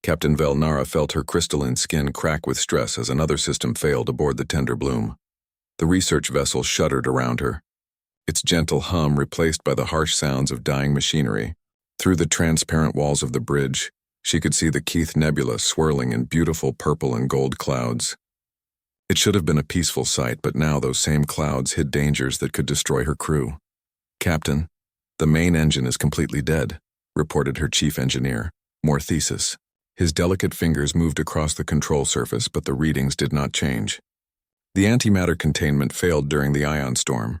Captain Velnara felt her crystalline skin crack with stress as another system failed aboard the tender bloom. The research vessel shuddered around her, its gentle hum replaced by the harsh sounds of dying machinery. Through the transparent walls of the bridge, she could see the Keith Nebula swirling in beautiful purple and gold clouds. It should have been a peaceful sight, but now those same clouds hid dangers that could destroy her crew. "Captain, the main engine is completely dead," reported her chief engineer, Morthesis. His delicate fingers moved across the control surface, but the readings did not change. The antimatter containment failed during the ion storm.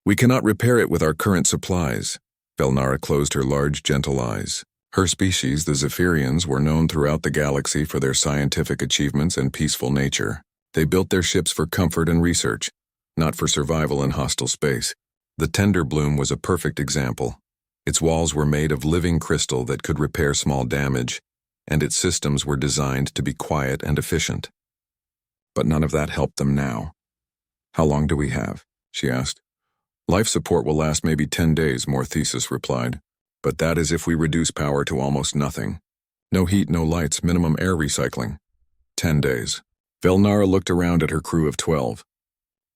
"We cannot repair it with our current supplies." Velnara closed her large, gentle eyes. Her species, the Zephyrians, were known throughout the galaxy for their scientific achievements and peaceful nature. They built their ships for comfort and research, not for survival in hostile space. The tender bloom was a perfect example. Its walls were made of living crystal that could repair small damage, and its systems were designed to be quiet and efficient. But none of that helped them now. "How long do we have?" she asked. "Life support will last maybe 10 days, Morthesis replied. "But that is if we reduce power to almost nothing. No heat, no lights, minimum air recycling. 10 days. Velnara looked around at her crew of 12.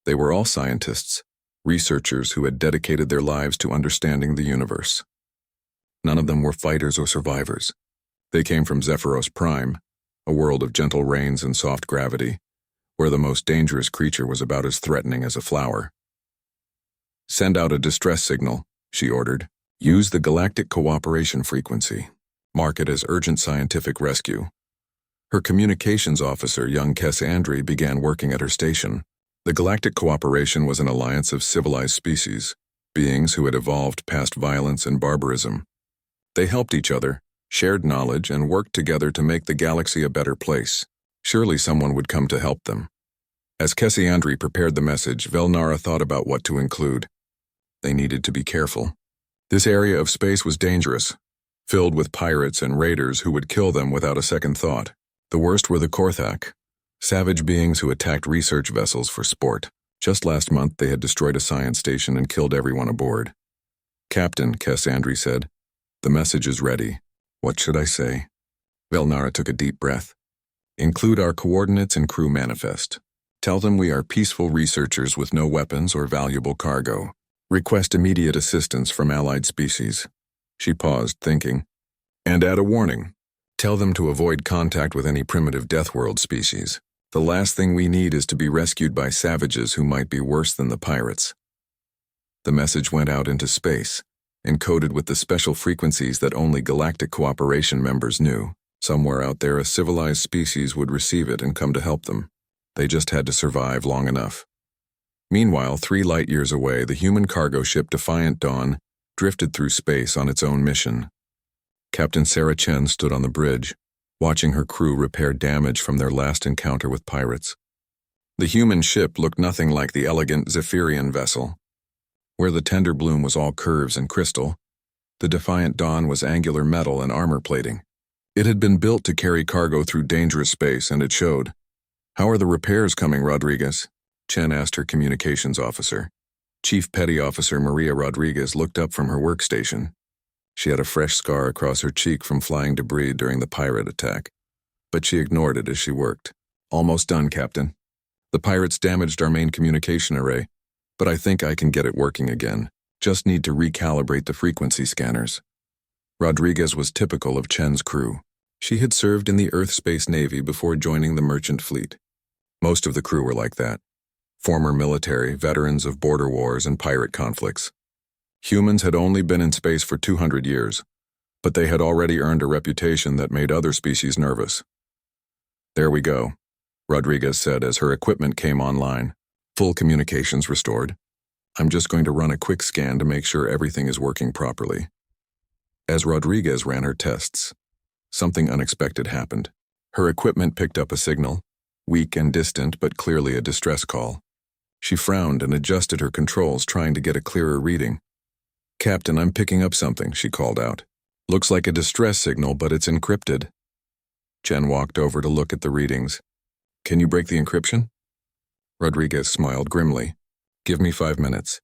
They were all scientists, researchers who had dedicated their lives to understanding the universe. None of them were fighters or survivors. They came from Zephyros Prime, a world of gentle rains and soft gravity, where the most dangerous creature was about as threatening as a flower. "Send out a distress signal," she ordered. "Use the Galactic Cooperation frequency. Mark it as urgent scientific rescue." Her communications officer, young Cassandri, began working at her station. The Galactic Cooperation was an alliance of civilized species, beings who had evolved past violence and barbarism. They helped each other, shared knowledge, and worked together to make the galaxy a better place. Surely someone would come to help them. As Cassandri prepared the message, Velnara thought about what to include. They needed to be careful. This area of space was dangerous, filled with pirates and raiders who would kill them without a second thought. The worst were the Korthak, savage beings who attacked research vessels for sport. Just last month they had destroyed a science station and killed everyone aboard. "Captain," Cassandri said, "the message is ready. What should I say?" Velnara took a deep breath. "Include our coordinates and crew manifest. Tell them we are peaceful researchers with no weapons or valuable cargo. Request immediate assistance from allied species." She paused, thinking. "And add a warning. Tell them to avoid contact with any primitive Deathworld species. The last thing we need is to be rescued by savages who might be worse than the pirates." The message went out into space, encoded with the special frequencies that only Galactic Cooperation members knew. Somewhere out there, a civilized species would receive it and come to help them. They just had to survive long enough. Meanwhile, 3 light-years away, the human cargo ship Defiant Dawn drifted through space on its own mission. Captain Sarah Chen stood on the bridge, watching her crew repair damage from their last encounter with pirates. The human ship looked nothing like the elegant Zephyrian vessel. Where the tender bloom was all curves and crystal, the Defiant Dawn was angular metal and armor plating. It had been built to carry cargo through dangerous space, and it showed. "How are the repairs coming, Rodriguez?" Chen asked her communications officer. Chief Petty Officer Maria Rodriguez looked up from her workstation. She had a fresh scar across her cheek from flying debris during the pirate attack, but she ignored it as she worked. "Almost done, Captain. The pirates damaged our main communication array, but I think I can get it working again. Just need to recalibrate the frequency scanners." Rodriguez was typical of Chen's crew. She had served in the Earth Space Navy before joining the merchant fleet. Most of the crew were like that. Former military, veterans of border wars and pirate conflicts. Humans had only been in space for 200 years, but they had already earned a reputation that made other species nervous. "There we go," Rodriguez said as her equipment came online. Full communications restored. "I'm just going to run a quick scan to make sure everything is working properly." As Rodriguez ran her tests, something unexpected happened. Her equipment picked up a signal, weak and distant but clearly a distress call. She frowned and adjusted her controls, trying to get a clearer reading. "Captain, I'm picking up something," she called out. "Looks like a distress signal, but it's encrypted." Chen walked over to look at the readings. "Can you break the encryption?" Rodriguez smiled grimly. "Give me 5 minutes.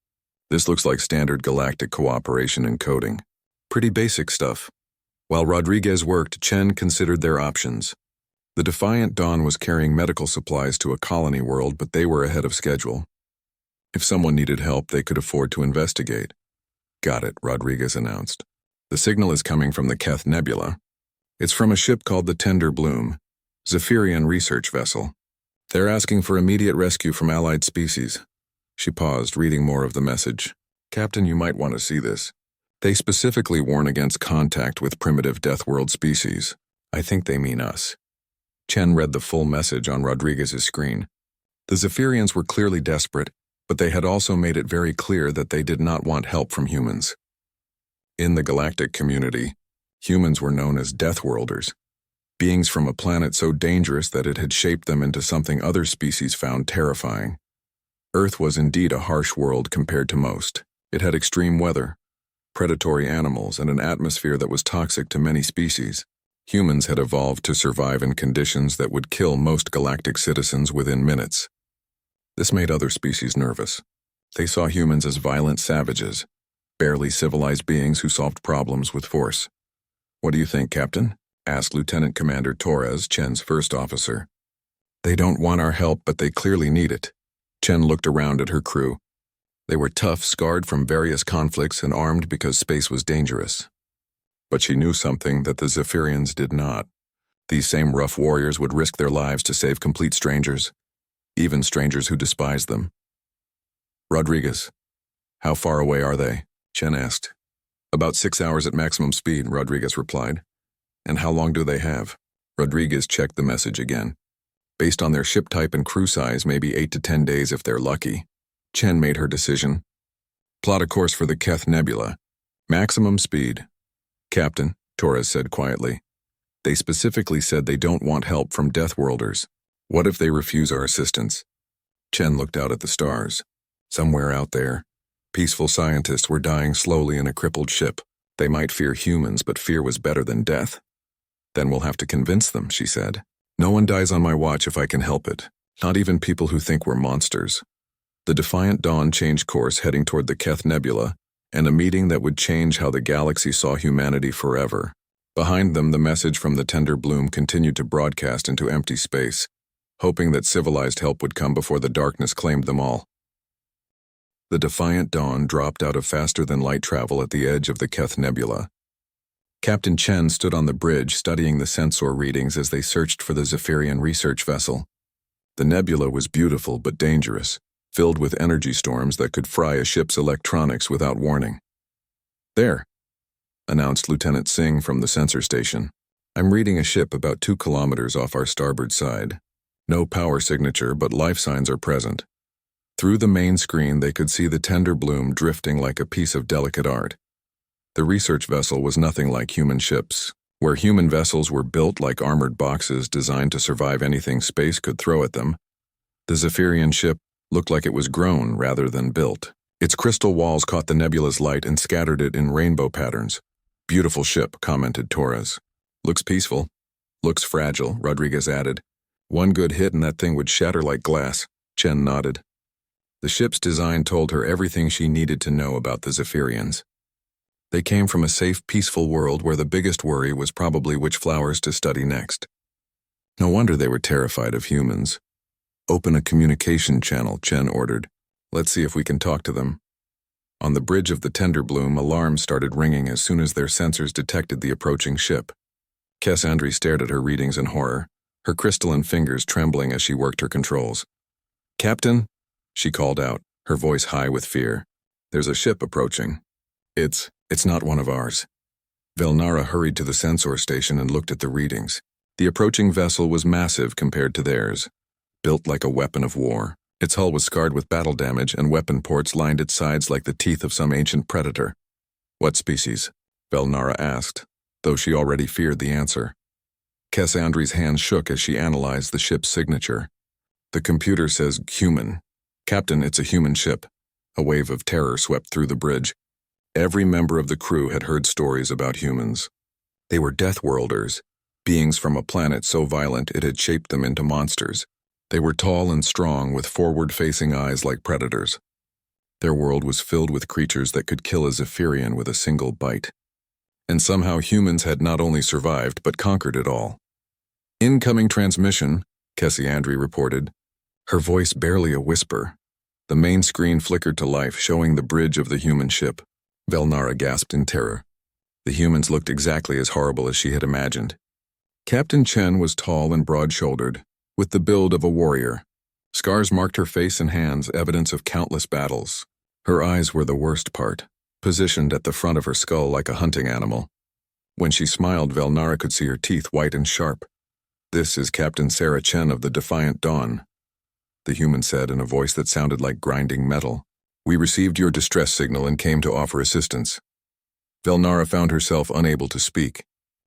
This looks like standard Galactic Cooperation encoding. Pretty basic stuff. While Rodriguez worked, Chen considered their options. The Defiant Dawn was carrying medical supplies to a colony world, but they were ahead of schedule. If someone needed help, they could afford to investigate. Got it, Rodriguez announced. The signal is coming from the Keth Nebula. It's from a ship called the Tender Bloom, Zephyrian research vessel. They're asking for immediate rescue from allied species. She paused, reading more of the message. Captain, you might want to see this. They specifically warn against contact with primitive Deathworld species. I think they mean us. Chen read the full message on Rodriguez's screen. The Zephyrians were clearly desperate, but they had also made it very clear that they did not want help from humans. In the galactic community, humans were known as Deathworlders, beings from a planet so dangerous that it had shaped them into something other species found terrifying. Earth was indeed a harsh world compared to most. It had extreme weather, predatory animals, and an atmosphere that was toxic to many species. Humans had evolved to survive in conditions that would kill most galactic citizens within minutes. This made other species nervous. They saw humans as violent savages, barely civilized beings who solved problems with force. What do you think, Captain? Asked Lieutenant Commander Torres, Chen's first officer. They don't want our help, but they clearly need it. Chen looked around at her crew. They were tough, scarred from various conflicts, and armed because space was dangerous. But she knew something that the Zephyrians did not. These same rough warriors would risk their lives to save complete strangers, even strangers who despised them. Rodriguez, how far away are they? Chen asked. About 6 hours at maximum speed, Rodriguez replied. And how long do they have? Rodriguez checked the message again. Based on their ship type and crew size, maybe 8 to 10 days if they're lucky. Chen made her decision. Plot a course for the Keth Nebula. Maximum speed. Captain, Torres said quietly. They specifically said they don't want help from Deathworlders. What if they refuse our assistance? Chen looked out at the stars. Somewhere out there, peaceful scientists were dying slowly in a crippled ship. They might fear humans, but fear was better than death. Then we'll have to convince them, she said. No one dies on my watch if I can help it. Not even people who think we're monsters. The Defiant Dawn changed course, heading toward the Keth Nebula, and a meeting that would change how the galaxy saw humanity forever. Behind them, the message from the Tender Bloom continued to broadcast into empty space, hoping that civilized help would come before the darkness claimed them all. The Defiant Dawn dropped out of faster-than-light travel at the edge of the Keth Nebula. Captain Chen stood on the bridge studying the sensor readings as they searched for the Zephyrian research vessel. The nebula was beautiful but dangerous, filled with energy storms that could fry a ship's electronics without warning. There, announced Lieutenant Singh from the sensor station. I'm reading a ship about 2 kilometers off our starboard side. No power signature, but life signs are present. Through the main screen, they could see the Tender Bloom drifting like a piece of delicate art. The research vessel was nothing like human ships, where human vessels were built like armored boxes designed to survive anything space could throw at them. The Zephyrian ship looked like it was grown rather than built. Its crystal walls caught the nebula's light and scattered it in rainbow patterns. Beautiful ship, commented Torres. Looks peaceful. Looks fragile, Rodriguez added. One good hit and that thing would shatter like glass. Chen nodded. The ship's design told her everything she needed to know about the Zephyrians. They came from a safe, peaceful world where the biggest worry was probably which flowers to study next. No wonder they were terrified of humans. Open a communication channel, Chen ordered. Let's see if we can talk to them. On the bridge of the Tender Bloom, alarms started ringing as soon as their sensors detected the approaching ship. Cassandra stared at her readings in horror, her crystalline fingers trembling as she worked her controls. Captain, she called out, her voice high with fear. There's a ship approaching. It's not one of ours. Velnara hurried to the sensor station and looked at the readings. The approaching vessel was massive compared to theirs, built like a weapon of war. Its hull was scarred with battle damage, and weapon ports lined its sides like the teeth of some ancient predator. What species? Velnara asked, though she already feared the answer. Cassandra's hands shook as she analyzed the ship's signature. The computer says human. Captain, it's a human ship. A wave of terror swept through the bridge. Every member of the crew had heard stories about humans. They were Deathworlders, beings from a planet so violent it had shaped them into monsters. They were tall and strong with forward-facing eyes like predators. Their world was filled with creatures that could kill a Zephyrian with a single bite. And somehow humans had not only survived but conquered it all. "Incoming transmission," Cassiandri reported, her voice barely a whisper. The main screen flickered to life, showing the bridge of the human ship. Velnara gasped in terror. The humans looked exactly as horrible as she had imagined. Captain Chen was tall and broad-shouldered, with the build of a warrior. Scars marked her face and hands, evidence of countless battles. Her eyes were the worst part, positioned at the front of her skull like a hunting animal. When she smiled, Velnara could see her teeth white and sharp. "This is Captain Sarah Chen of the Defiant Dawn," the human said in a voice that sounded like grinding metal. "We received your distress signal and came to offer assistance." Velnara found herself unable to speak.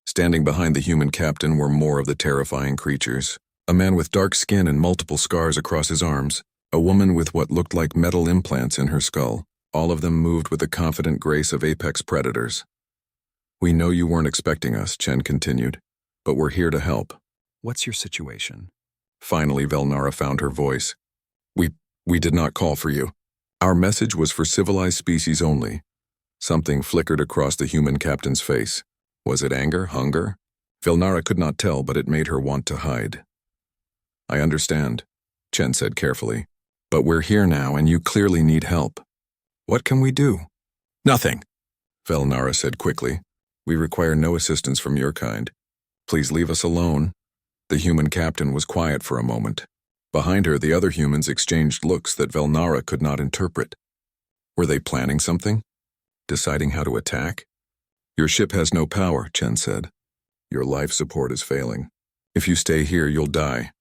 Standing behind the human captain were more of the terrifying creatures. A man with dark skin and multiple scars across his arms, a woman with what looked like metal implants in her skull. All of them moved with the confident grace of apex predators. "We know you weren't expecting us," Chen continued, "but we're here to help." "What's your situation?" Finally, Velnara found her voice. We did not call for you. Our message was for civilized species only." Something flickered across the human captain's face. Was it anger, hunger? Velnara could not tell, but it made her want to hide. "I understand," Chen said carefully. "But we're here now, and you clearly need help." "What can we do?" "Nothing," Velnara said quickly. "We require no assistance from your kind. Please leave us alone." The human captain was quiet for a moment. Behind her, the other humans exchanged looks that Velnara could not interpret. Were they planning something? Deciding how to attack? "Your ship has no power," Chen said. "Your life support is failing. If you stay here, you'll die."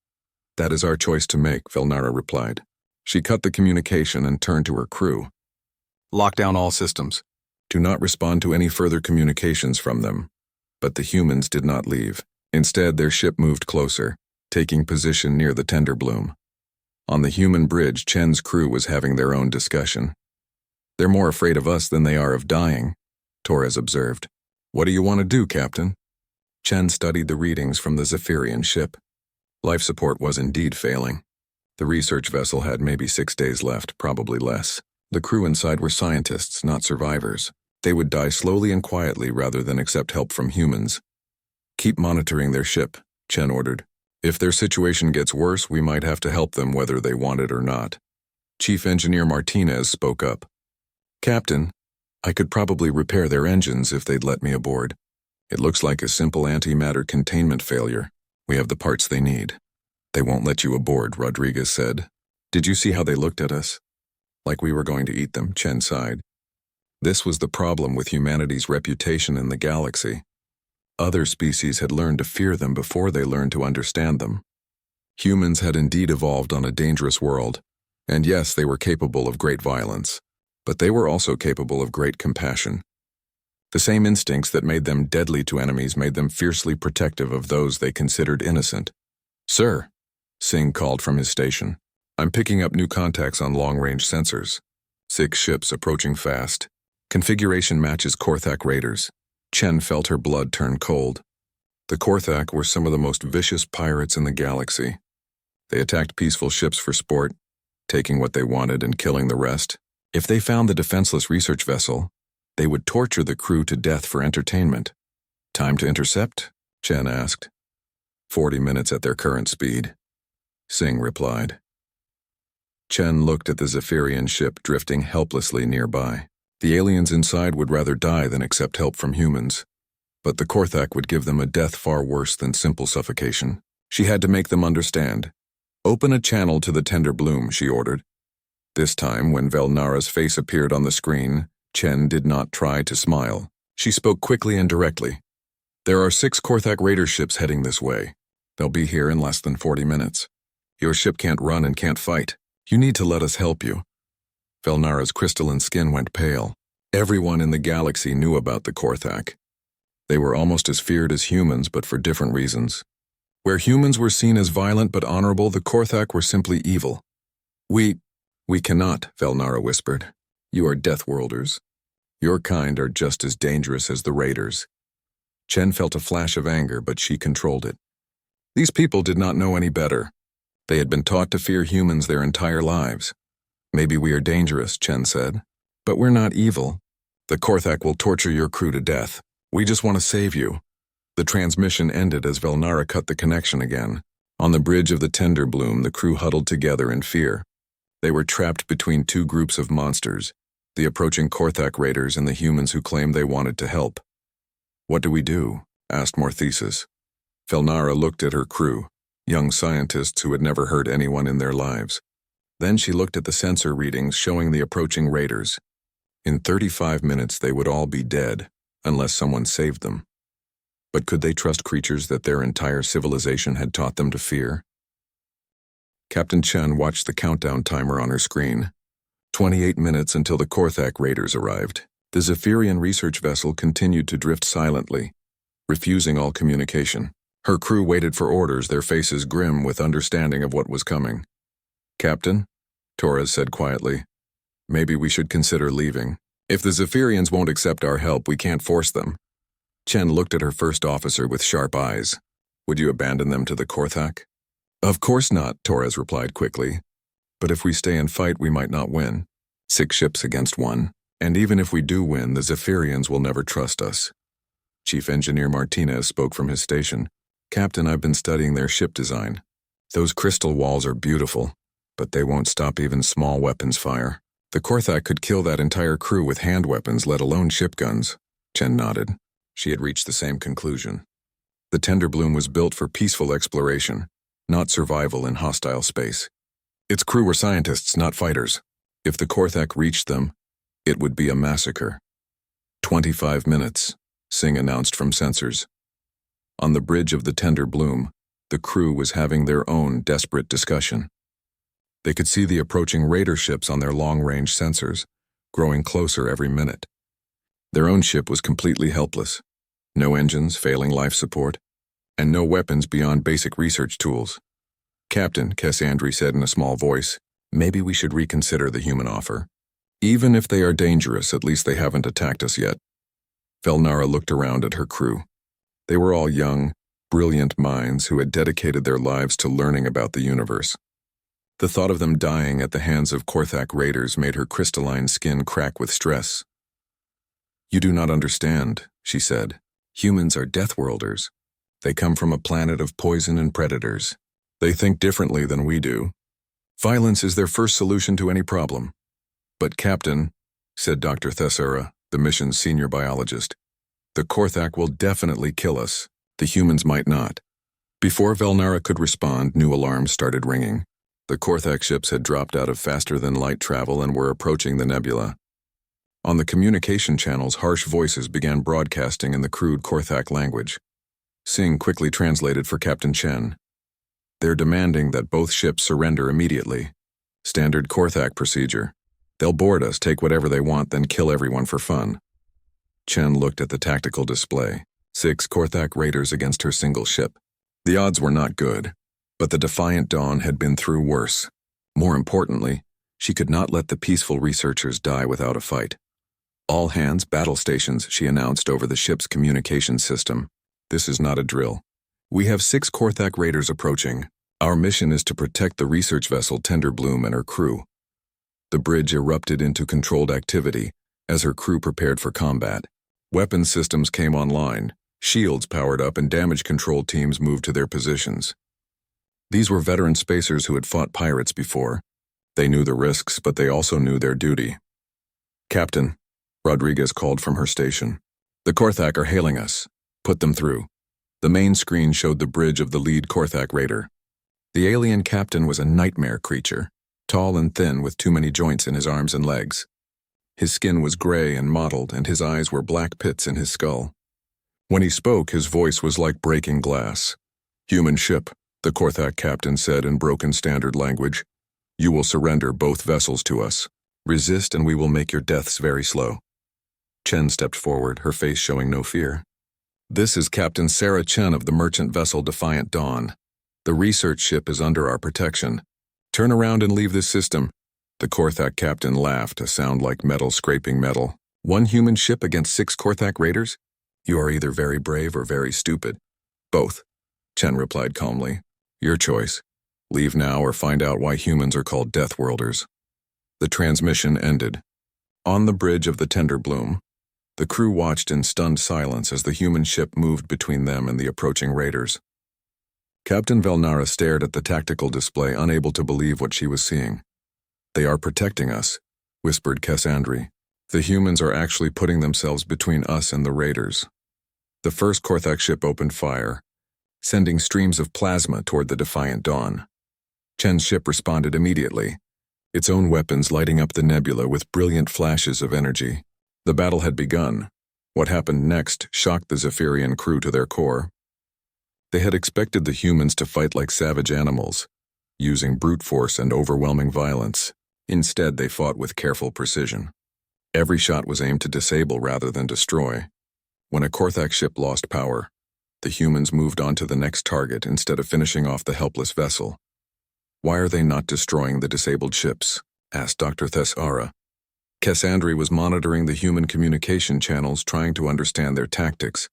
"That is our choice to make," Velnara replied. She cut the communication and turned to her crew. "Lock down all systems. Do not respond to any further communications from them." But the humans did not leave. Instead, their ship moved closer, taking position near the tender bloom. On the human bridge, Chen's crew was having their own discussion. "They're more afraid of us than they are of dying," Torres observed. "What do you want to do, Captain?" Chen studied the readings from the Zephyrian ship. Life support was indeed failing. The research vessel had maybe 6 days left, probably less. The crew inside were scientists, not survivors. They would die slowly and quietly rather than accept help from humans. "Keep monitoring their ship," Chen ordered. "If their situation gets worse, we might have to help them whether they want it or not." Chief Engineer Martinez spoke up. "Captain, I could probably repair their engines if they'd let me aboard. It looks like a simple antimatter containment failure. We have the parts they need." "They won't let you aboard," Rodriguez said. "Did you see how they looked at us? Like we were going to eat them," Chen sighed. This was the problem with humanity's reputation in the galaxy. Other species had learned to fear them before they learned to understand them. Humans had indeed evolved on a dangerous world, and yes, they were capable of great violence, but they were also capable of great compassion. The same instincts that made them deadly to enemies made them fiercely protective of those they considered innocent. "Sir," Singh called from his station, "I'm picking up new contacts on long-range sensors. 6 ships approaching fast. Configuration matches Korthak raiders." Chen felt her blood turn cold. The Korthak were some of the most vicious pirates in the galaxy. They attacked peaceful ships for sport, taking what they wanted and killing the rest. If they found the defenseless research vessel, they would torture the crew to death for entertainment. "Time to intercept?" Chen asked. 40 minutes at their current speed," Singh replied. Chen looked at the Zephyrian ship drifting helplessly nearby. The aliens inside would rather die than accept help from humans, but the Korthak would give them a death far worse than simple suffocation. She had to make them understand. "Open a channel to the tender bloom," she ordered. This time, when Velnara's face appeared on the screen, Chen did not try to smile. She spoke quickly and directly. "There are 6 Korthak raider ships heading this way. They'll be here in less than 40 minutes. Your ship can't run and can't fight. You need to let us help you." Velnara's crystalline skin went pale. Everyone in the galaxy knew about the Korthak. They were almost as feared as humans, but for different reasons. Where humans were seen as violent but honorable, the Korthak were simply evil. We cannot," Velnara whispered. "You are Deathworlders. Your kind are just as dangerous as the raiders." Chen felt a flash of anger, but she controlled it. These people did not know any better. They had been taught to fear humans their entire lives. "Maybe we are dangerous," Chen said, "but we're not evil. The Korthak will torture your crew to death. We just want to save you. The transmission ended as Velnara cut the connection again. On the bridge of the Tender Bloom, the crew huddled together in fear. They were trapped between two groups of monsters, the approaching Korthak raiders and the humans who claimed they wanted to help. "What do we do?" asked Morthesis. Velnara looked at her crew, young scientists who had never hurt anyone in their lives. Then she looked at the sensor readings showing the approaching raiders. In 35 minutes they would all be dead, unless someone saved them. But could they trust creatures that their entire civilization had taught them to fear? Captain Chen watched the countdown timer on her screen. 28 minutes until the Korthak raiders arrived. The Zephyrian research vessel continued to drift silently, refusing all communication. Her crew waited for orders, their faces grim with understanding of what was coming. "Captain," Torres said quietly, "maybe we should consider leaving. If the Zephyrians won't accept our help, we can't force them." Chen looked at her first officer with sharp eyes. "Would you abandon them to the Korthak?" "Of course not," Torres replied quickly. "But if we stay and fight, we might not win. 6 ships against 1. And even if we do win, the Zephyrians will never trust us." Chief Engineer Martinez spoke from his station. "Captain, I've been studying their ship design. Those crystal walls are beautiful, but they won't stop even small weapons fire. The Korthak could kill that entire crew with hand weapons, let alone ship guns." Chen nodded. She had reached the same conclusion. The Tender Bloom was built for peaceful exploration, not survival in hostile space. Its crew were scientists, not fighters. If the Korthak reached them, it would be a massacre. 25 minutes, Singh announced from sensors. On the bridge of the Tender Bloom, the crew was having their own desperate discussion. They could see the approaching raider ships on their long-range sensors, growing closer every minute. Their own ship was completely helpless. No engines, failing life support, and no weapons beyond basic research tools. "Captain," Cassandri said in a small voice, "maybe we should reconsider the human offer. Even if they are dangerous, at least they haven't attacked us yet." Velnara looked around at her crew. They were all young, brilliant minds who had dedicated their lives to learning about the universe. The thought of them dying at the hands of Korthak raiders made her crystalline skin crack with stress. "You do not understand," she said. "Humans are Deathworlders. They come from a planet of poison and predators. They think differently than we do. Violence is their first solution to any problem." "But Captain," said Dr. Thessura, the mission's senior biologist, "the Korthak will definitely kill us. The humans might not." Before Velnara could respond, new alarms started ringing. The Korthak ships had dropped out of faster-than-light travel and were approaching the nebula. On the communication channels, harsh voices began broadcasting in the crude Korthak language. Singh quickly translated for Captain Chen. "They're demanding that both ships surrender immediately. Standard Korthak procedure. They'll board us, take whatever they want, then kill everyone for fun." Chen looked at the tactical display. 6 Korthak raiders against her single ship. The odds were not good, but the Defiant Dawn had been through worse. More importantly, she could not let the peaceful researchers die without a fight. "All hands, battle stations," she announced over the ship's communication system. "This is not a drill. We have 6 Korthak raiders approaching. Our mission is to protect the research vessel Tender Bloom and her crew." The bridge erupted into controlled activity as her crew prepared for combat. Weapons systems came online, shields powered up, and damage control teams moved to their positions. These were veteran spacers who had fought pirates before. They knew the risks, but they also knew their duty. "Captain," Rodriguez called from her station, "the Korthak are hailing us. Put them through." The main screen showed the bridge of the lead Korthak raider. The alien captain was a nightmare creature, tall and thin with too many joints in his arms and legs. His skin was gray and mottled, and his eyes were black pits in his skull. When he spoke, his voice was like breaking glass. "Human ship," the Korthak captain said in broken standard language. "You will surrender both vessels to us. Resist and we will make your deaths very slow." Chen stepped forward, her face showing no fear. "This is Captain Sarah Chen of the merchant vessel Defiant Dawn. The research ship is under our protection. Turn around and leave this system." The Korthak captain laughed, a sound like metal scraping metal. "One human ship against 6 Korthak raiders? You are either very brave or very stupid." "Both," Chen replied calmly. "Your choice. Leave now or find out why humans are called Deathworlders." The transmission ended. On the bridge of the Tender Bloom, The crew watched in stunned silence as the human ship moved between them and the approaching raiders. Captain Velnara stared at the tactical display, unable to believe what she was seeing. "They are protecting us," whispered Cassandri. "The humans are actually putting themselves between us and the raiders." The first Korthak ship opened fire, sending streams of plasma toward the Defiant Dawn. Chen's ship responded immediately, its own weapons lighting up the nebula with brilliant flashes of energy. The battle had begun. What happened next shocked the Zephyrian crew to their core. They had expected the humans to fight like savage animals, using brute force and overwhelming violence. Instead, they fought with careful precision. Every shot was aimed to disable rather than destroy. When a Korthak ship lost power, the humans moved on to the next target instead of finishing off the helpless vessel. "Why are they not destroying the disabled ships?" asked Dr. Thessara. Cassandri was monitoring the human communication channels, trying to understand their tactics.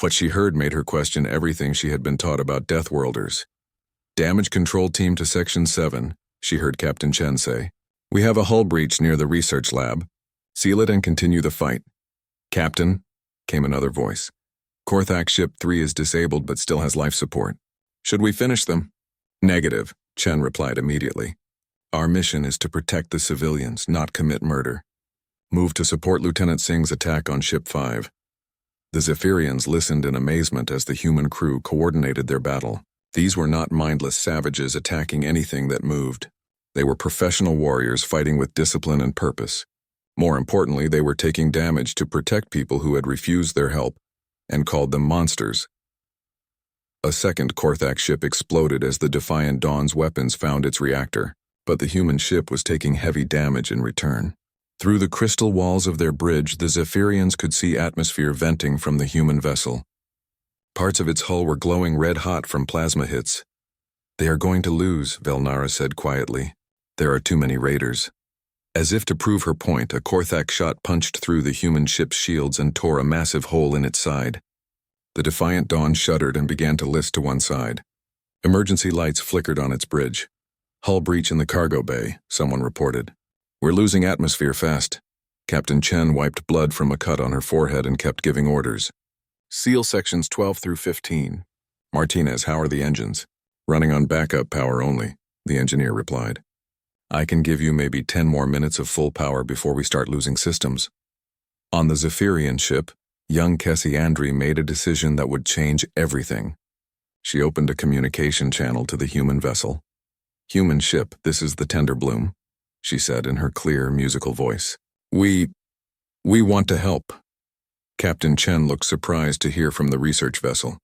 What she heard made her question everything she had been taught about Deathworlders. "Damage control team to Section 7, she heard Captain Chen say. "We have a hull breach near the research lab. Seal it and continue the fight." "Captain," came another voice. "Korthak Ship 3 is disabled but still has life support. Should we finish them?" "Negative," Chen replied immediately. "Our mission is to protect the civilians, not commit murder. Move to support Lieutenant Singh's attack on Ship 5. The Zephyrians listened in amazement as the human crew coordinated their battle. These were not mindless savages attacking anything that moved. They were professional warriors fighting with discipline and purpose. More importantly, they were taking damage to protect people who had refused their help and called them monsters. A second Korthak ship exploded as the Defiant Dawn's weapons found its reactor, but the human ship was taking heavy damage in return. Through the crystal walls of their bridge, the Zephyrians could see atmosphere venting from the human vessel. Parts of its hull were glowing red-hot from plasma hits. "They are going to lose," Velnara said quietly. "There are too many raiders." As if to prove her point, a Korthak shot punched through the human ship's shields and tore a massive hole in its side. The Defiant Dawn shuddered and began to list to one side. Emergency lights flickered on its bridge. "Hull breach in the cargo bay," someone reported. "We're losing atmosphere fast." Captain Chen wiped blood from a cut on her forehead and kept giving orders. "Seal sections 12 through 15. Martinez, how are the engines?" "Running on backup power only," the engineer replied. "I can give you maybe 10 more minutes of full power before we start losing systems." On the Zephyrian ship, young Cassandri made a decision that would change everything. She opened a communication channel to the human vessel. "Human ship, this is the Tenderbloom," she said in her clear, musical voice. We want to help." Captain Chen looked surprised to hear from the research vessel.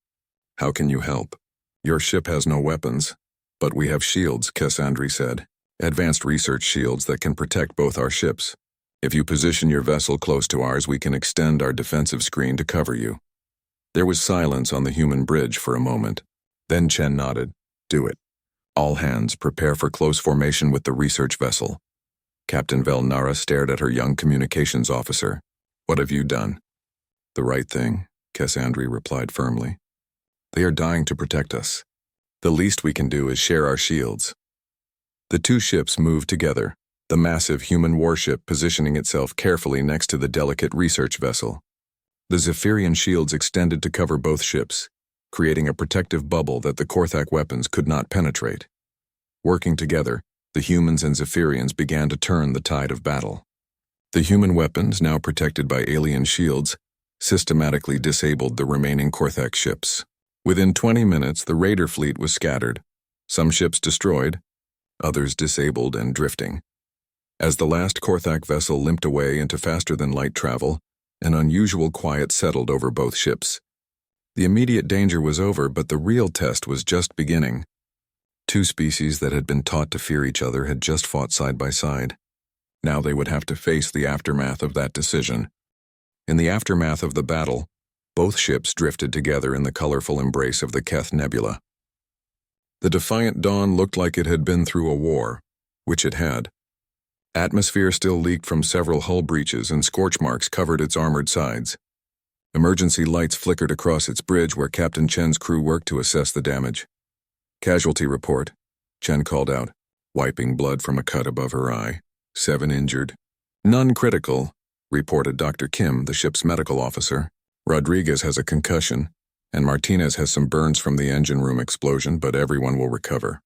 "How can you help? Your ship has no weapons." "But we have shields," Cassandri said. "Advanced research shields that can protect both our ships. If you position your vessel close to ours, we can extend our defensive screen to cover you." There was silence on the human bridge for a moment. Then Chen nodded. "Do it. All hands, prepare for close formation with the research vessel." Captain Velnara stared at her young communications officer. "What have you done?" "The right thing," Cassandri replied firmly. "They are dying to protect us. The least we can do is share our shields." The two ships moved together, the massive human warship positioning itself carefully next to the delicate research vessel. The Zephyrian shields extended to cover both ships, creating a protective bubble that the Korthak weapons could not penetrate. Working together, the humans and Zephyrians began to turn the tide of battle. The human weapons, now protected by alien shields, systematically disabled the remaining Korthak ships. Within 20 minutes, the raider fleet was scattered, some ships destroyed, others disabled and drifting. As the last Korthak vessel limped away into faster-than-light travel, an unusual quiet settled over both ships. The immediate danger was over, but the real test was just beginning. Two species that had been taught to fear each other had just fought side by side. Now they would have to face the aftermath of that decision. In the aftermath of the battle, both ships drifted together in the colorful embrace of the Keth Nebula. The Defiant Dawn looked like it had been through a war, which it had. Atmosphere still leaked from several hull breaches and scorch marks covered its armored sides. Emergency lights flickered across its bridge where Captain Chen's crew worked to assess the damage. "Casualty report," Chen called out, wiping blood from a cut above her eye. 7 injured. None critical, reported Dr. Kim, the ship's medical officer. Rodriguez has a concussion, and Martinez has some burns from the engine room explosion, but everyone will recover.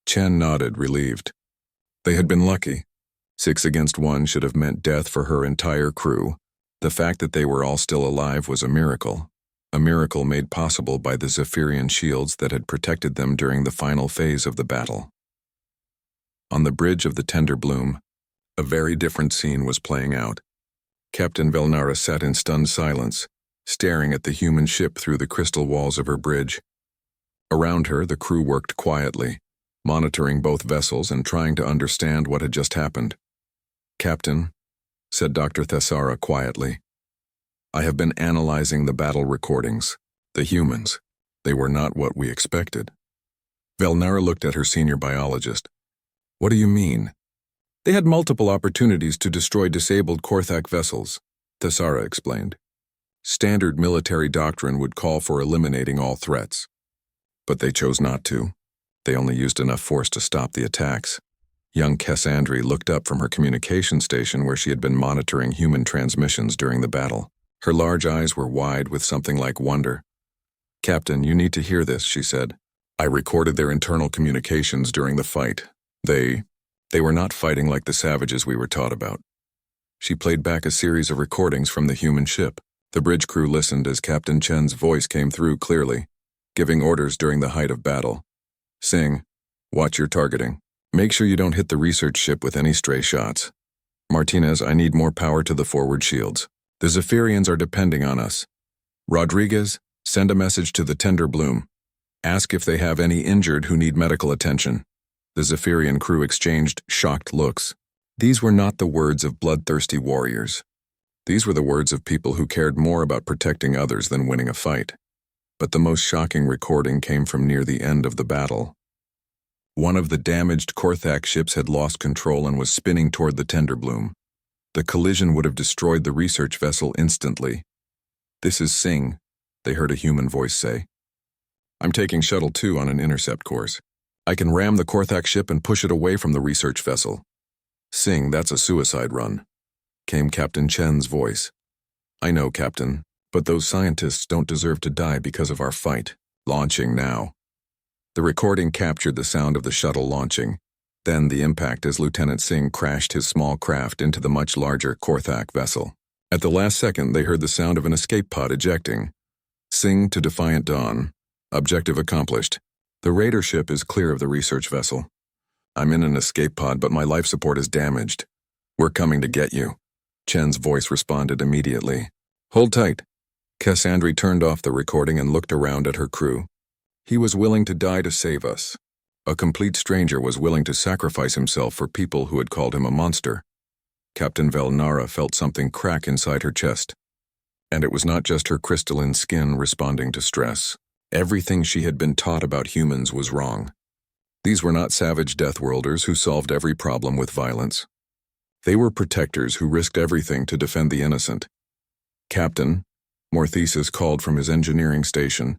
Chen nodded, relieved. They had been lucky. 6 against 1 should have meant death for her entire crew. The fact that they were all still alive was a miracle made possible by the Zephyrian shields that had protected them during the final phase of the battle. On the bridge of the Tender Bloom, a very different scene was playing out. Captain Velnara sat in stunned silence, staring at the human ship through the crystal walls of her bridge. Around her, the crew worked quietly, monitoring both vessels and trying to understand what had just happened. "Captain," said Dr. Thessara quietly, "I have been analyzing the battle recordings. The humans, they were not what we expected." Velnara looked at her senior biologist. "What do you mean?" "They had multiple opportunities to destroy disabled Korthak vessels," Thessara explained. "Standard military doctrine would call for eliminating all threats. But they chose not to. They only used enough force to stop the attacks." Young Cassandri looked up from her communication station where she had been monitoring human transmissions during the battle. Her large eyes were wide with something like wonder. "Captain, you need to hear this," she said. "I recorded their internal communications during the fight. They were not fighting like the savages we were taught about." She played back a series of recordings from the human ship. The bridge crew listened as Captain Chen's voice came through clearly, giving orders during the height of battle. "Sing, watch your targeting. Make sure you don't hit the research ship with any stray shots. Martinez, I need more power to the forward shields. The Zephyrians are depending on us. Rodriguez, send a message to the Tender Bloom. Ask if they have any injured who need medical attention." The Zephyrian crew exchanged shocked looks. These were not the words of bloodthirsty warriors. These were the words of people who cared more about protecting others than winning a fight. But the most shocking recording came from near the end of the battle. One of the damaged Korthak ships had lost control and was spinning toward the Tender Bloom. The collision would have destroyed the research vessel instantly. "This is Singh," they heard a human voice say. "I'm taking Shuttle 2 on an intercept course. I can ram the Korthak ship and push it away from the research vessel." "Singh, that's a suicide run," came Captain Chen's voice. "I know, Captain, but those scientists don't deserve to die because of our fight. Launching now." The recording captured the sound of the shuttle launching, then the impact as Lieutenant Singh crashed his small craft into the much larger Korthak vessel. At the last second, they heard the sound of an escape pod ejecting. "Sing to Defiant Dawn. Objective accomplished. The raider ship is clear of the research vessel. I'm in an escape pod, but my life support is damaged. We're coming to get you." Chen's voice responded immediately. "Hold tight." Cassandri turned off the recording and looked around at her crew. He was willing to die to save us. A complete stranger was willing to sacrifice himself for people who had called him a monster. Captain Velnara felt something crack inside her chest. And it was not just her crystalline skin responding to stress. Everything she had been taught about humans was wrong. These were not savage Deathworlders who solved every problem with violence. They were protectors who risked everything to defend the innocent. "Captain," Morthesis called from his engineering station,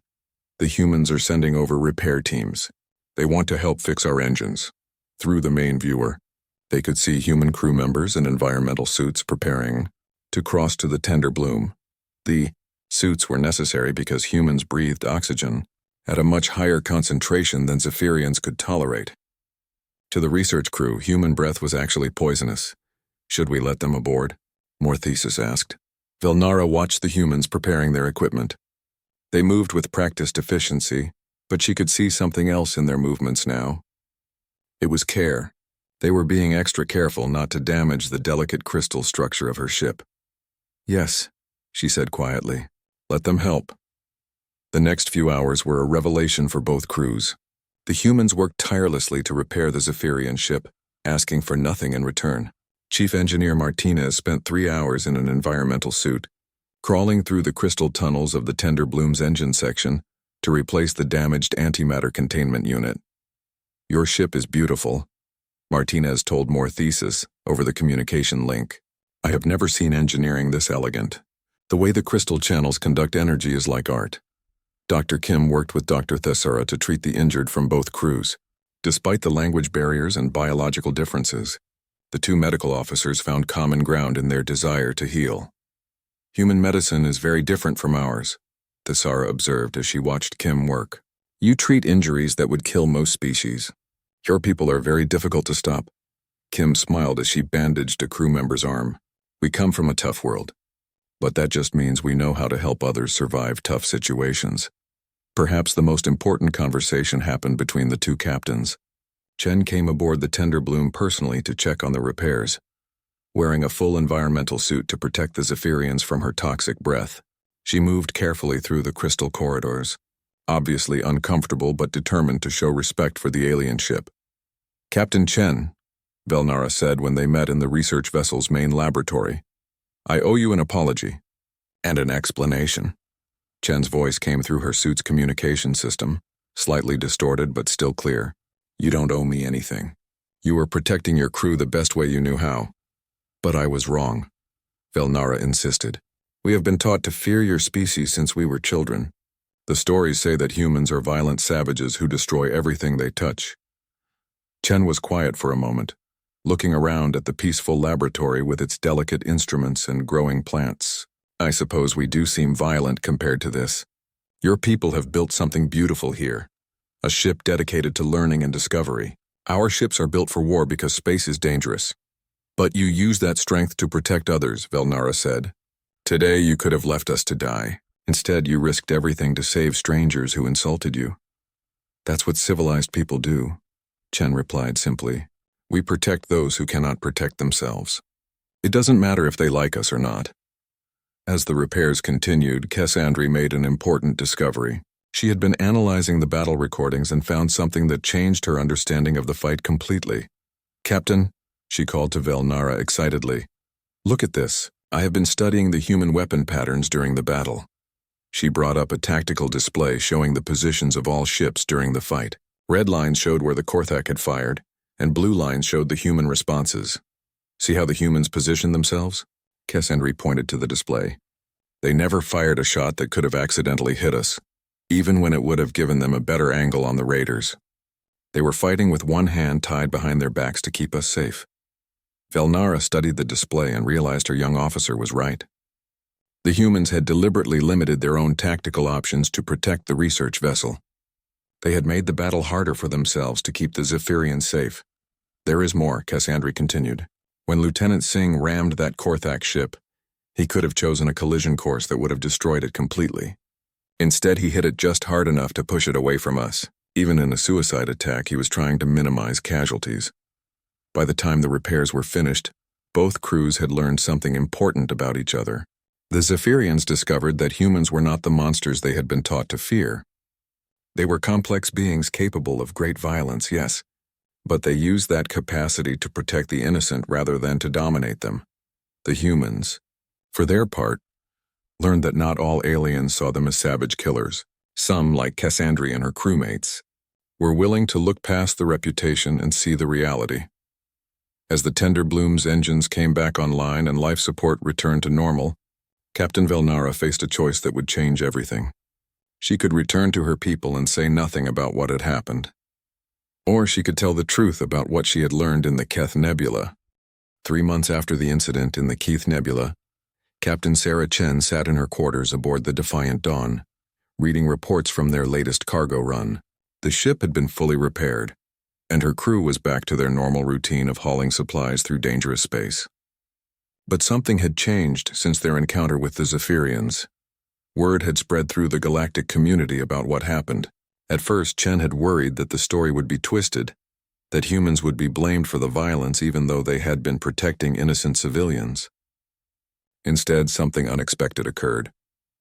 "the humans are sending over repair teams. They want to help fix our engines." Through the main viewer, they could see human crew members in environmental suits preparing to cross to the Tender Bloom. The suits were necessary because humans breathed oxygen at a much higher concentration than Zephyrians could tolerate. To the research crew, human breath was actually poisonous. "Should we let them aboard?" Morthesis asked. Velnara watched the humans preparing their equipment. They moved with practiced efficiency, but she could see something else in their movements now. It was care. They were being extra careful not to damage the delicate crystal structure of her ship. "Yes," she said quietly. "Let them help." The next few hours were a revelation for both crews. The humans worked tirelessly to repair the Zephyrian ship, asking for nothing in return. Chief Engineer Martinez spent 3 hours in an environmental suit, crawling through the crystal tunnels of the Tender Bloom's engine section to replace the damaged antimatter containment unit. "Your ship is beautiful," Martinez told Morthesis over the communication link. "I have never seen engineering this elegant. The way the crystal channels conduct energy is like art." Dr. Kim worked with Dr. Thessara to treat the injured from both crews. Despite the language barriers and biological differences, The two medical officers found common ground in their desire to heal. Human medicine is very different from ours, Thassara observed as she watched Kim work. You treat injuries that would kill most species. Your people are very difficult to stop. Kim smiled as she bandaged a crew member's arm. We come from a tough world. But that just means we know how to help others survive tough situations. Perhaps the most important conversation happened between the two captains. Chen came aboard the Tender Bloom personally to check on the repairs, wearing a full environmental suit to protect the Zephyrians from her toxic breath. She moved carefully through the crystal corridors, obviously uncomfortable but determined to show respect for the alien ship. Captain Chen, Velnara said when they met in the research vessel's main laboratory, I owe you an apology and an explanation. Chen's voice came through her suit's communication system, slightly distorted but still clear. You don't owe me anything. You were protecting your crew the best way you knew how. But I was wrong, Velnara insisted. We have been taught to fear your species since we were children. The stories say that humans are violent savages who destroy everything they touch. Chen was quiet for a moment, looking around at the peaceful laboratory with its delicate instruments and growing plants. I suppose we do seem violent compared to this. Your people have built something beautiful here, a ship dedicated to learning and discovery. Our ships are built for war because space is dangerous. But you use that strength to protect others, Velnara said. Today you could have left us to die. Instead, you risked everything to save strangers who insulted you. That's what civilized people do, Chen replied simply. We protect those who cannot protect themselves. It doesn't matter if they like us or not. As the repairs continued, Cassandra made an important discovery. She had been analyzing the battle recordings and found something that changed her understanding of the fight completely. Captain, she called to Velnara excitedly. Look at this. I have been studying the human weapon patterns during the battle. She brought up a tactical display showing the positions of all ships during the fight. Red lines showed where the Korthak had fired, and blue lines showed the human responses. See how the humans positioned themselves? Cassandra pointed to the display. They never fired a shot that could have accidentally hit us, even when it would have given them a better angle on the raiders. They were fighting with one hand tied behind their backs to keep us safe. Velnara studied the display and realized her young officer was right. The humans had deliberately limited their own tactical options to protect the research vessel. They had made the battle harder for themselves to keep the Zephyrians safe. There is more, Cassandra continued. When Lieutenant Singh rammed that Korthak ship, he could have chosen a collision course that would have destroyed it completely. Instead, he hit it just hard enough to push it away from us. Even in a suicide attack, he was trying to minimize casualties. By the time the repairs were finished, both crews had learned something important about each other. The Zephyrians discovered that humans were not the monsters they had been taught to fear. They were complex beings capable of great violence, yes, but they used that capacity to protect the innocent rather than to dominate them. The humans, for their part, learned that not all aliens saw them as savage killers. Some, like Cassandra and her crewmates, were willing to look past the reputation and see the reality. As the Tender Bloom's engines came back online and life support returned to normal, Captain Velnara faced a choice that would change everything. She could return to her people and say nothing about what had happened. Or she could tell the truth about what she had learned in the Keth Nebula. 3 months after the incident in the Keith Nebula, Captain Sarah Chen sat in her quarters aboard the Defiant Dawn, reading reports from their latest cargo run. The ship had been fully repaired, and her crew was back to their normal routine of hauling supplies through dangerous space. But something had changed since their encounter with the Zephyrians. Word had spread through the galactic community about what happened. At first, Chen had worried that the story would be twisted, that humans would be blamed for the violence even though they had been protecting innocent civilians. Instead, something unexpected occurred.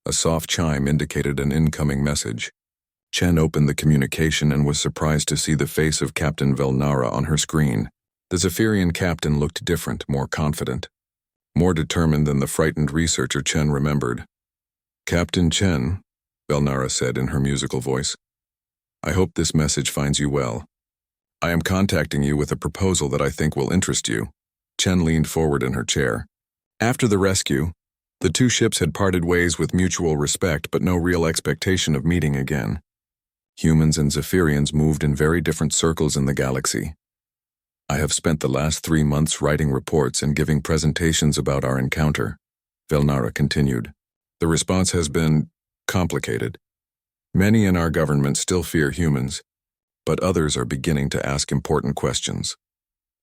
A soft chime indicated an incoming message. Chen opened the communication and was surprised to see the face of Captain Velnara on her screen. The Zephyrian captain looked different, more confident, more determined than the frightened researcher Chen remembered. Captain Chen, Velnara said in her musical voice, I hope this message finds you well. I am contacting you with a proposal that I think will interest you. Chen leaned forward in her chair. After the rescue, the two ships had parted ways with mutual respect but no real expectation of meeting again. Humans and Zephyrians moved in very different circles in the galaxy. I have spent the last 3 months writing reports and giving presentations about our encounter, Velnara continued. The response has been complicated. Many in our government still fear humans, but others are beginning to ask important questions.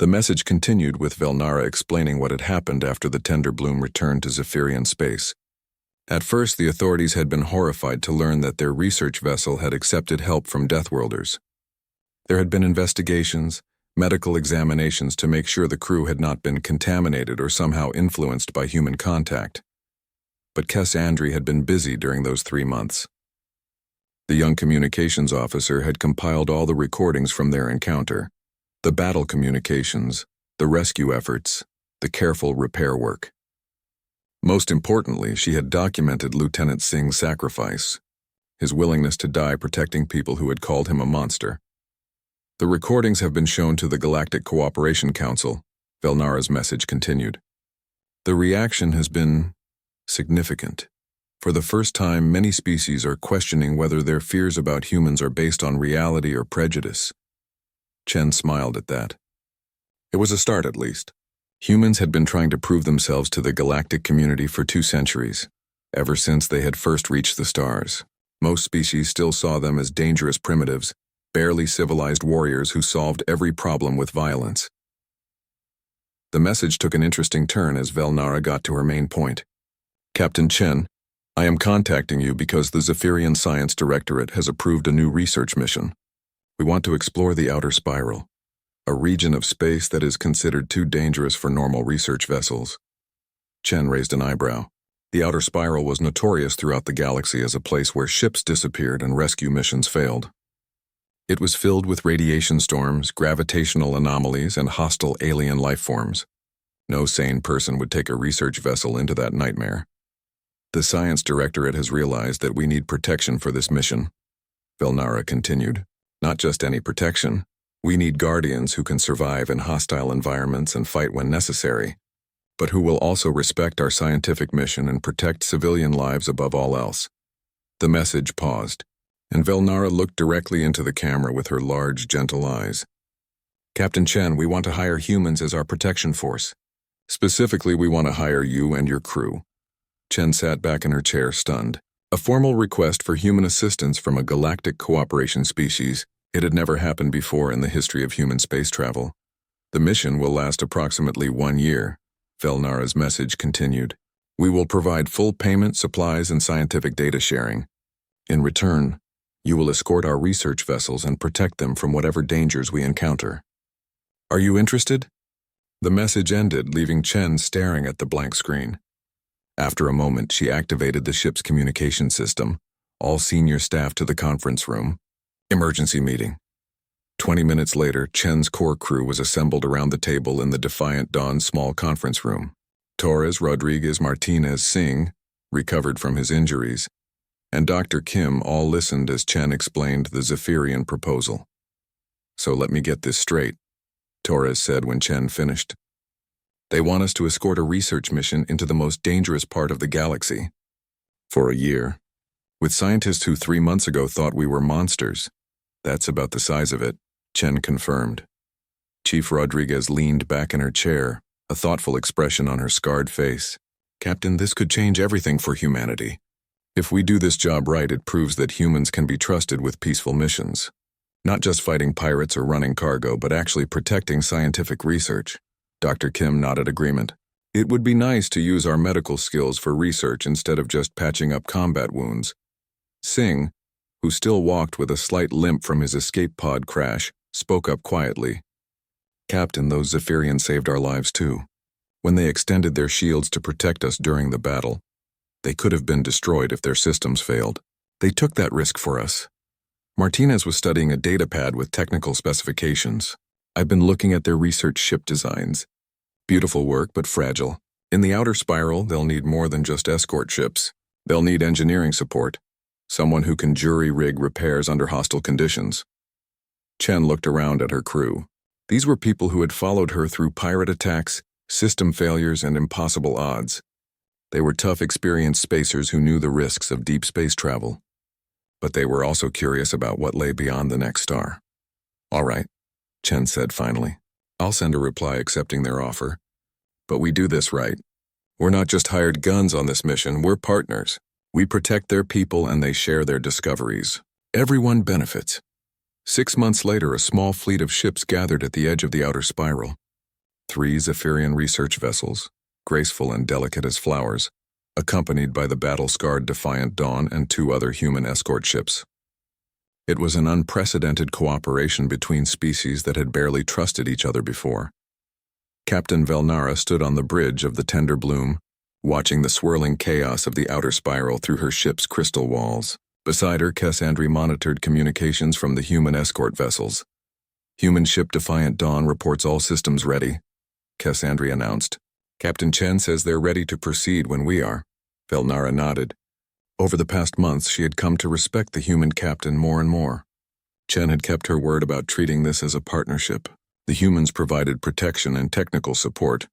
The message continued with Velnara explaining what had happened after the Tender Bloom returned to Zephyrian space. At first, the authorities had been horrified to learn that their research vessel had accepted help from Deathworlders. There had been investigations, medical examinations to make sure the crew had not been contaminated or somehow influenced by human contact. But Cassandri had been busy during those 3 months. The young communications officer had compiled all the recordings from their encounter, the battle communications, the rescue efforts, the careful repair work. Most importantly, she had documented Lieutenant Singh's sacrifice, his willingness to die protecting people who had called him a monster. The recordings have been shown to the Galactic Cooperation Council, Velnara's message continued. The reaction has been significant. For the first time, many species are questioning whether their fears about humans are based on reality or prejudice. Chen smiled at that. It was a start, at least. Humans had been trying to prove themselves to the galactic community for 2 centuries, ever since they had first reached the stars. Most species still saw them as dangerous primitives, barely civilized warriors who solved every problem with violence. The message took an interesting turn as Velnara got to her main point. Captain Chen, I am contacting you because the Zephyrian Science Directorate has approved a new research mission. We want to explore the outer spiral, a region of space that is considered too dangerous for normal research vessels. Chen raised an eyebrow. The outer spiral was notorious throughout the galaxy as a place where ships disappeared and rescue missions failed. It was filled with radiation storms, gravitational anomalies, and hostile alien life forms. No sane person would take a research vessel into that nightmare. The Science Directorate has realized that we need protection for this mission, Velnara continued. Not just any protection. We need guardians who can survive in hostile environments and fight when necessary, but who will also respect our scientific mission and protect civilian lives above all else. The message paused, and Velnara looked directly into the camera with her large, gentle eyes. Captain Chen, we want to hire humans as our protection force. Specifically, we want to hire you and your crew. Chen sat back in her chair, stunned. A formal request for human assistance from a galactic cooperation species. It had never happened before in the history of human space travel. The mission will last approximately 1 year, Velnara's message continued. We will provide full payment, supplies, and scientific data sharing. In return, you will escort our research vessels and protect them from whatever dangers we encounter. Are you interested? The message ended, leaving Chen staring at the blank screen. After a moment, she activated the ship's communication system, all senior staff to the conference room. Emergency meeting. 20 minutes later, Chen's core crew was assembled around the table in the Defiant Dawn's small conference room. Torres Rodriguez Martinez Singh, recovered from his injuries, and Dr. Kim all listened as Chen explained the Zephyrian proposal. So let me get this straight, Torres said when Chen finished. They want us to escort a research mission into the most dangerous part of the galaxy. For a year. With scientists who 3 months ago thought we were monsters. That's about the size of it, Chen confirmed. Chief Rodriguez leaned back in her chair, a thoughtful expression on her scarred face. Captain, this could change everything for humanity. If we do this job right, it proves that humans can be trusted with peaceful missions. Not just fighting pirates or running cargo, but actually protecting scientific research. Dr. Kim nodded agreement. It would be nice to use our medical skills for research instead of just patching up combat wounds. Singh, who still walked with a slight limp from his escape pod crash, spoke up quietly. Captain, those Zephyrians saved our lives too. When they extended their shields to protect us during the battle, they could have been destroyed if their systems failed. They took that risk for us. Martinez was studying a datapad with technical specifications. I've been looking at their research ship designs. Beautiful work, but fragile. In the outer spiral, they'll need more than just escort ships. They'll need engineering support. Someone who can jury-rig repairs under hostile conditions. Chen looked around at her crew. These were people who had followed her through pirate attacks, system failures, and impossible odds. They were tough, experienced spacers who knew the risks of deep space travel. But they were also curious about what lay beyond the next star. All right, Chen said finally. I'll send a reply accepting their offer. But we do this right. We're not just hired guns on this mission, we're partners. We protect their people and they share their discoveries. Everyone benefits. 6 months later, a small fleet of ships gathered at the edge of the outer spiral. 3 Zephyrian research vessels, graceful and delicate as flowers, accompanied by the battle-scarred Defiant Dawn and 2 other human escort ships. It was an unprecedented cooperation between species that had barely trusted each other before. Captain Velnara stood on the bridge of the Tender Bloom, watching the swirling chaos of the outer spiral through her ship's crystal walls. Beside her, Cassandra monitored communications from the human escort vessels. Human ship Defiant Dawn reports all systems ready, Cassandra announced. Captain Chen says they're ready to proceed when we are. Velnara nodded. Over the past months, she had come to respect the human captain more and more. Chen had kept her word about treating this as a partnership. The humans provided protection and technical support,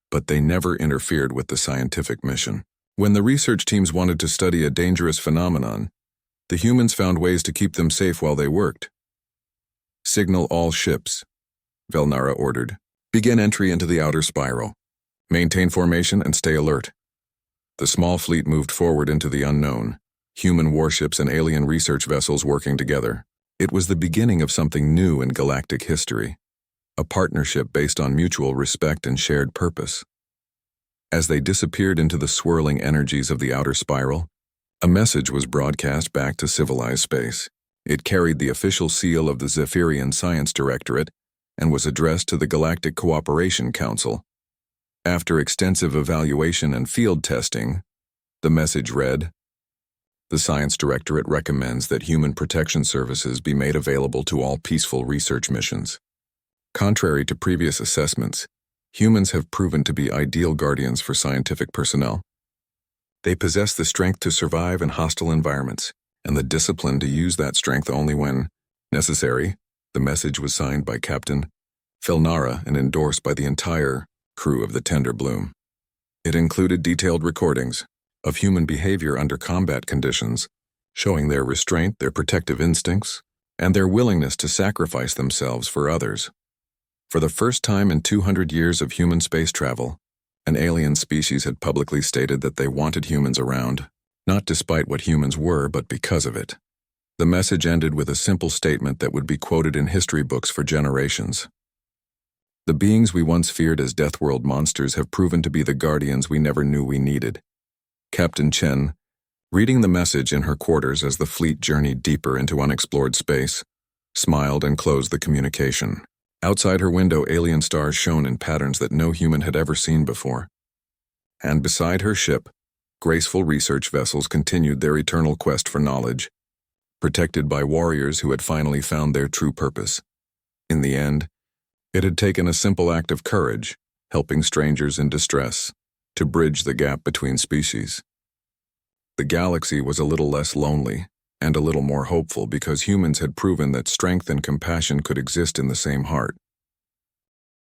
but they never interfered with the scientific mission. When the research teams wanted to study a dangerous phenomenon, the humans found ways to keep them safe while they worked. Signal all ships, Velnara ordered. Begin entry into the outer spiral. Maintain formation and stay alert. The small fleet moved forward into the unknown, human warships and alien research vessels working together. It was the beginning of something new in galactic history, a partnership based on mutual respect and shared purpose. As they disappeared into the swirling energies of the outer spiral, a message was broadcast back to civilized space. It carried the official seal of the Zephyrian Science Directorate and was addressed to the Galactic Cooperation Council. After extensive evaluation and field testing, the message read, "The Science Directorate recommends that human protection services be made available to all peaceful research missions. Contrary to previous assessments, humans have proven to be ideal guardians for scientific personnel. They possess the strength to survive in hostile environments, and the discipline to use that strength only when necessary." The message was signed by Captain Velnara and endorsed by the entire crew of the Tender Bloom. It included detailed recordings of human behavior under combat conditions, showing their restraint, their protective instincts, and their willingness to sacrifice themselves for others. For the first time in 200 years of human space travel, an alien species had publicly stated that they wanted humans around, not despite what humans were, but because of it. The message ended with a simple statement that would be quoted in history books for generations. "The beings we once feared as Deathworld monsters have proven to be the guardians we never knew we needed." Captain Chen, reading the message in her quarters as the fleet journeyed deeper into unexplored space, smiled and closed the communication. Outside her window, alien stars shone in patterns that no human had ever seen before. And beside her ship, graceful research vessels continued their eternal quest for knowledge, protected by warriors who had finally found their true purpose. In the end, it had taken a simple act of courage, helping strangers in distress, to bridge the gap between species. The galaxy was a little less lonely and a little more hopeful because humans had proven that strength and compassion could exist in the same heart.